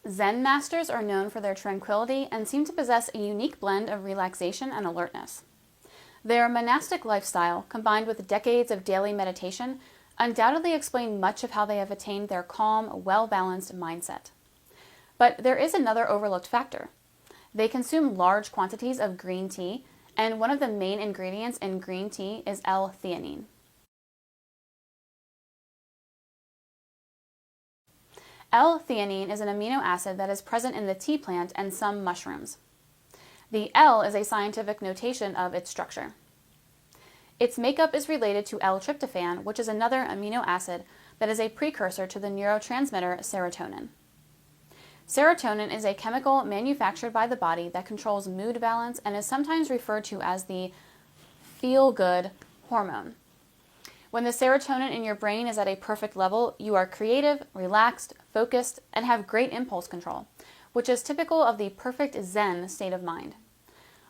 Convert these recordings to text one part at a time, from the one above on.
Zen masters are known for their tranquility and seem to possess a unique blend of relaxation and alertness. Their monastic lifestyle, combined with decades of daily meditation, undoubtedly explain much of how they have attained their calm, well-balanced mindset. But there is another overlooked factor. They consume large quantities of green tea, and one of the main ingredients in green tea is L-theanine. L-theanine is an amino acid that is present in the tea plant and some mushrooms. The L is a scientific notation of its structure. Its makeup is related to L-tryptophan, which is another amino acid that is a precursor to the neurotransmitter serotonin. Serotonin is a chemical manufactured by the body that controls mood balance and is sometimes referred to as the feel-good hormone. When the serotonin in your brain is at a perfect level, you are creative, relaxed, focused, and have great impulse control, which is typical of the perfect Zen state of mind.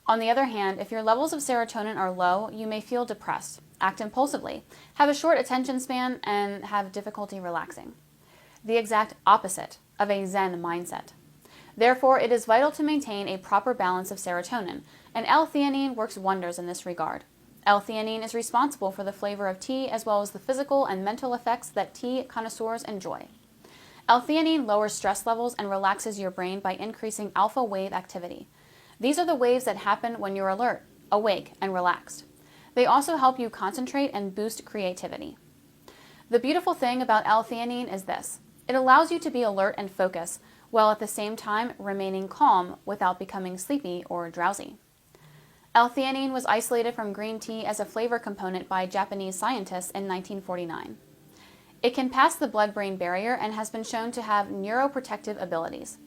On the other hand, if your levels of serotonin are low, you may feel depressed, act impulsively, have a short attention span, and have difficulty relaxing. The exact opposite of a Zen mindset. Therefore, it is vital to maintain a proper balance of serotonin, and L-theanine works wonders in this regard. L-theanine is responsible for the flavor of tea as well as the physical and mental effects that tea connoisseurs enjoy. L-theanine lowers stress levels and relaxes your brain by increasing alpha wave activity. These are the waves that happen when you're alert, awake, and relaxed. They also help you concentrate and boost creativity. The beautiful thing about L-theanine is this. It allows you to be alert and focus, while at the same time remaining calm without becoming sleepy or drowsy. L-theanine was isolated from green tea as a flavor component by Japanese scientists in 1949. It can pass the blood-brain barrier and has been shown to have neuroprotective abilities.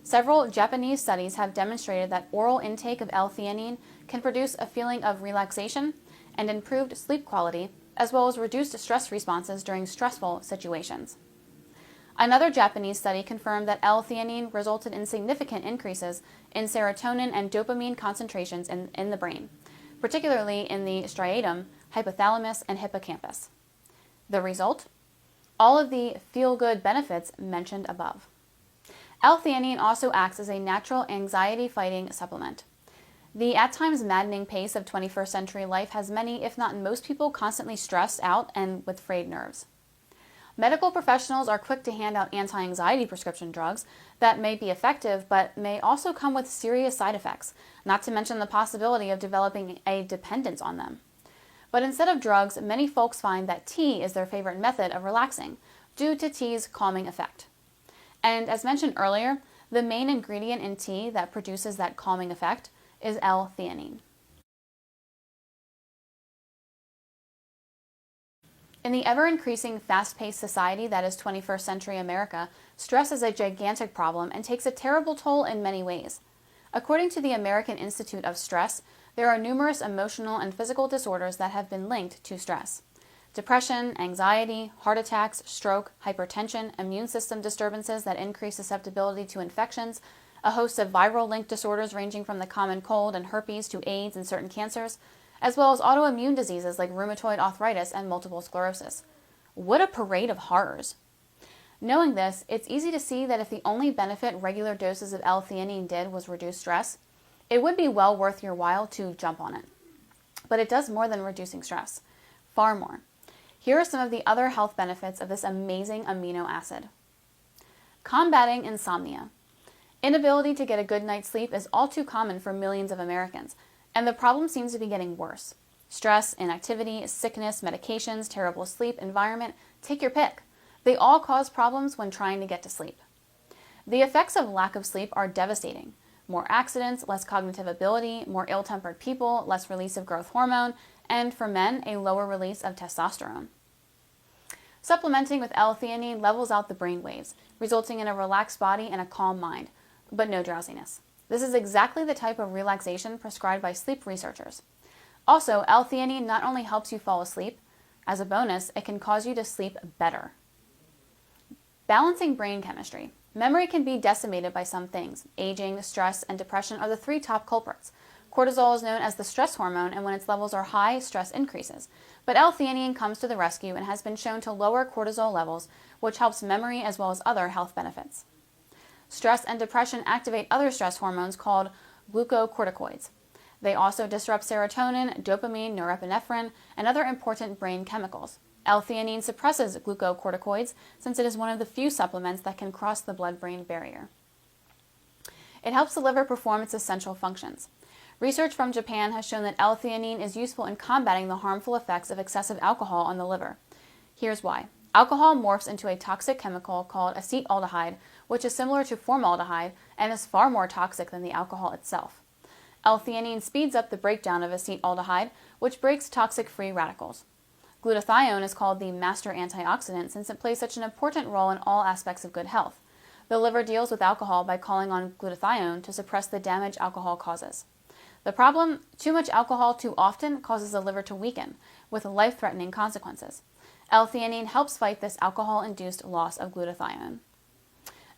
Several Japanese studies have demonstrated that oral intake of L-theanine can produce a feeling of relaxation and improved sleep quality, as well as reduced stress responses during stressful situations. Another Japanese study confirmed that L-theanine resulted in significant increases in serotonin and dopamine concentrations in the brain, particularly in the striatum, hypothalamus, and hippocampus. The result? All of the feel-good benefits mentioned above. L-theanine also acts as a natural anxiety-fighting supplement. The at times maddening pace of 21st century life has many, if not most people, constantly stressed out and with frayed nerves. Medical professionals are quick to hand out anti-anxiety prescription drugs that may be effective but may also come with serious side effects, not to mention the possibility of developing a dependence on them. But instead of drugs, many folks find that tea is their favorite method of relaxing due to tea's calming effect. And as mentioned earlier, the main ingredient in tea that produces that calming effect is L-theanine. In the ever-increasing fast-paced society that is 21st century America, stress is a gigantic problem and takes a terrible toll in many ways. According to the American Institute of Stress, there are numerous emotional and physical disorders that have been linked to stress. Depression, anxiety, heart attacks, stroke, hypertension, immune system disturbances that increase susceptibility to infections, a host of viral-linked disorders ranging from the common cold and herpes to AIDS and certain cancers, as well as autoimmune diseases like rheumatoid arthritis and multiple sclerosis. What a parade of horrors! Knowing this, it's easy to see that if the only benefit regular doses of L-theanine did was reduce stress, it would be well worth your while to jump on it. But it does more than reducing stress. Far more. Here are some of the other health benefits of this amazing amino acid. Combating insomnia. Inability to get a good night's sleep is all too common for millions of Americans, and the problem seems to be getting worse. Stress, inactivity, sickness, medications, terrible sleep, environment, take your pick. They all cause problems when trying to get to sleep. The effects of lack of sleep are devastating. More accidents, less cognitive ability, more ill-tempered people, less release of growth hormone, and for men, a lower release of testosterone. Supplementing with L-theanine levels out the brain waves, resulting in a relaxed body and a calm mind, but no drowsiness. This is exactly the type of relaxation prescribed by sleep researchers. Also, L-theanine not only helps you fall asleep, as a bonus, it can cause you to sleep better. Balancing brain chemistry. Memory can be decimated by some things. Aging, stress, and depression are the three top culprits. Cortisol is known as the stress hormone, and when its levels are high, stress increases. But L-theanine comes to the rescue and has been shown to lower cortisol levels, which helps memory as well as other health benefits. Stress and depression activate other stress hormones called glucocorticoids. They also disrupt serotonin, dopamine, norepinephrine, and other important brain chemicals. L-theanine suppresses glucocorticoids since it is one of the few supplements that can cross the blood-brain barrier. It helps the liver perform its essential functions. Research from Japan has shown that L-theanine is useful in combating the harmful effects of excessive alcohol on the liver. Here's why. Alcohol morphs into a toxic chemical called acetaldehyde, which is similar to formaldehyde and is far more toxic than the alcohol itself. L-theanine speeds up the breakdown of acetaldehyde, which breaks toxic free radicals. Glutathione is called the master antioxidant since it plays such an important role in all aspects of good health. The liver deals with alcohol by calling on glutathione to suppress the damage alcohol causes. The problem, too much alcohol too often causes the liver to weaken, with life-threatening consequences. L-theanine helps fight this alcohol-induced loss of glutathione.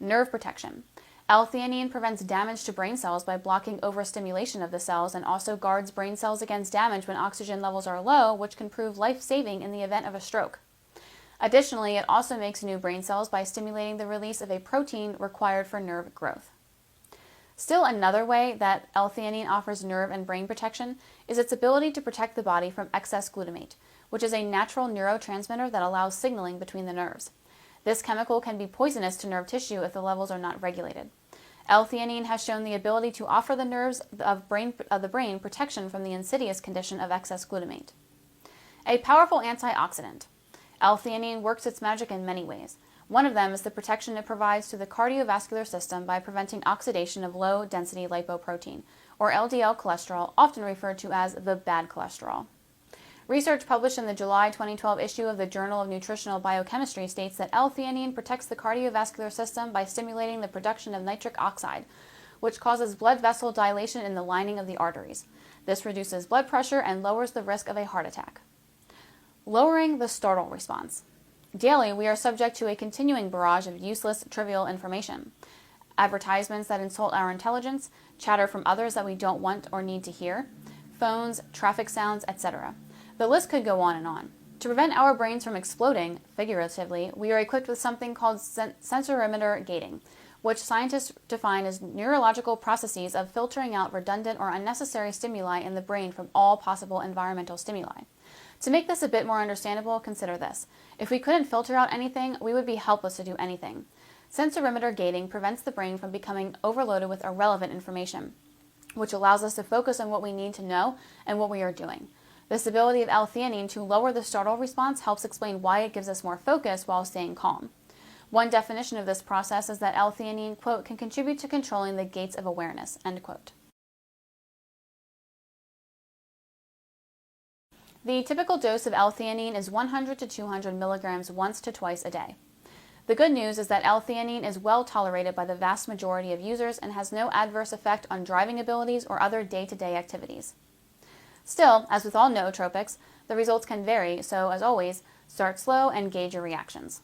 Nerve protection. L-theanine prevents damage to brain cells by blocking overstimulation of the cells and also guards brain cells against damage when oxygen levels are low, which can prove life-saving in the event of a stroke. Additionally, it also makes new brain cells by stimulating the release of a protein required for nerve growth. Still another way that L-theanine offers nerve and brain protection is its ability to protect the body from excess glutamate, which is a natural neurotransmitter that allows signaling between the nerves. This chemical can be poisonous to nerve tissue if the levels are not regulated. L-theanine has shown the ability to offer the nerves of the brain protection from the insidious condition of excess glutamate. A powerful antioxidant. L-theanine works its magic in many ways. One of them is the protection it provides to the cardiovascular system by preventing oxidation of low-density lipoprotein, or LDL cholesterol, often referred to as the bad cholesterol. Research published in the July 2012 issue of the Journal of Nutritional Biochemistry states that L-theanine protects the cardiovascular system by stimulating the production of nitric oxide, which causes blood vessel dilation in the lining of the arteries. This reduces blood pressure and lowers the risk of a heart attack. Lowering the startle response. Daily, we are subject to a continuing barrage of useless, trivial information. Advertisements that insult our intelligence, chatter from others that we don't want or need to hear, phones, traffic sounds, etc. The list could go on and on. To prevent our brains from exploding, figuratively, we are equipped with something called sensorimeter gating, which scientists define as neurological processes of filtering out redundant or unnecessary stimuli in the brain from all possible environmental stimuli. To make this a bit more understandable, consider this. If we couldn't filter out anything, we would be helpless to do anything. Sensorimeter gating prevents the brain from becoming overloaded with irrelevant information, which allows us to focus on what we need to know and what we are doing. This ability of L-theanine to lower the startle response helps explain why it gives us more focus while staying calm. One definition of this process is that L-theanine, quote, can contribute to controlling the gates of awareness, end quote. The typical dose of L-theanine is 100 to 200 milligrams once to twice a day. The good news is that L-theanine is well tolerated by the vast majority of users and has no adverse effect on driving abilities or other day-to-day activities. Still, as with all nootropics, the results can vary, so as always, start slow and gauge your reactions.